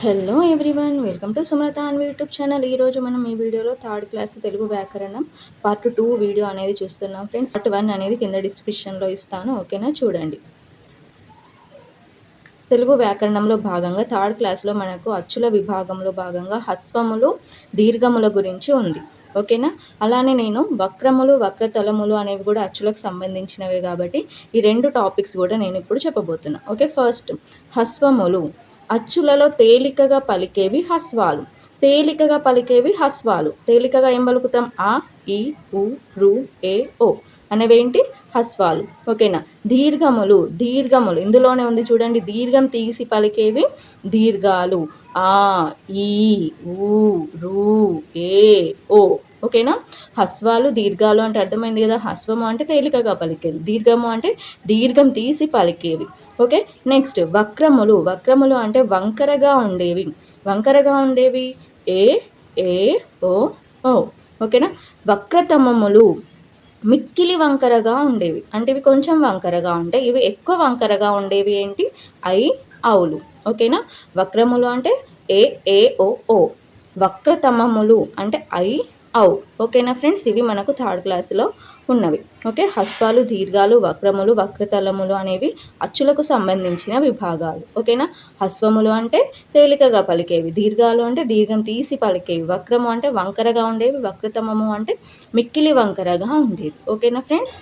Hello everyone, welcome to Sumalatha Anvi YouTube channel. ఈరోజు మనం ఈ వీడియోలో థర్డ్ క్లాస్ తెలుగు వ్యాకరణం పార్ట్ 2 వీడియో అనేది చూస్తున్నాం ఫ్రెండ్స్. పార్ట్ 1 అనేది కింద డిస్క్రిప్షన్లో ఇస్తాను, ఓకేనా, చూడండి. తెలుగు వ్యాకరణంలో భాగంగా థర్డ్ క్లాస్లో మనకు అచ్చుల విభాగంలో భాగంగా హస్వములు దీర్ఘముల గురించి ఉంది, ఓకేనా. అలానే నేను వక్రములు వక్రతలములు అనేవి కూడా అచ్చులకు సంబంధించినవే కాబట్టి ఈ రెండు టాపిక్స్ కూడా నేను ఇప్పుడు చెప్పబోతున్నా. Okay, first హస్వములు. అచ్చులలో తేలికగా పలికేవి హస్వాలు. తేలికగా ఏం పలుకుతాం? ఆ, ఈ, ఉ, రు, ఏ, ఓ అనేవేంటి? హస్వాలు, ఓకేనా. దీర్ఘములు ఇందులోనే ఉంది చూడండి. దీర్ఘం తీసి పలికేవి దీర్ఘాలు. ఆ, ఈ, ఊ, రు, ఏ, ఓ, ఓకేనా. హస్వాలు దీర్ఘాలు అంటే అర్థమైంది కదా. హస్వము అంటే తేలికగా పలికేవి, దీర్ఘము అంటే దీర్ఘం తీసి పలికేవి. ఓకే, నెక్స్ట్ వక్రములు అంటే వంకరగా ఉండేవి. ఏ, ఏ, ఓ, ఓ, ఓకేనా. వక్రతమములు మిక్కిలి వంకరగా ఉండేవి, అంటే ఇవి కొంచెం వంకరగా ఉంటాయి. ఇవి ఎక్కువ వంకరగా ఉండేవి ఏంటి? ఐ, ఔలు, ఓకేనా. వక్రములు అంటే ఏ, ఏ, ఓ, ఓ. వక్రతమములు అంటే ఐ, ఔ, ఓకేనా ఫ్రెండ్స్. ఇవి మనకు థర్డ్ క్లాస్లో ఉన్నవి. ఓకే, హస్వాలు దీర్ఘాలు వక్రములు వక్రతలములు అనేవి అచ్చులకు సంబంధించిన విభాగాలు, ఓకేనా. హస్వములు అంటే తేలికగా పలికేవి, దీర్ఘాలు అంటే దీర్ఘం తీసి పలికేవి, వక్రము అంటే వంకరగా ఉండేవి, వక్రతమము అంటే మిక్కిలి వంకరగా ఉండేది, ఓకేనా ఫ్రెండ్స్.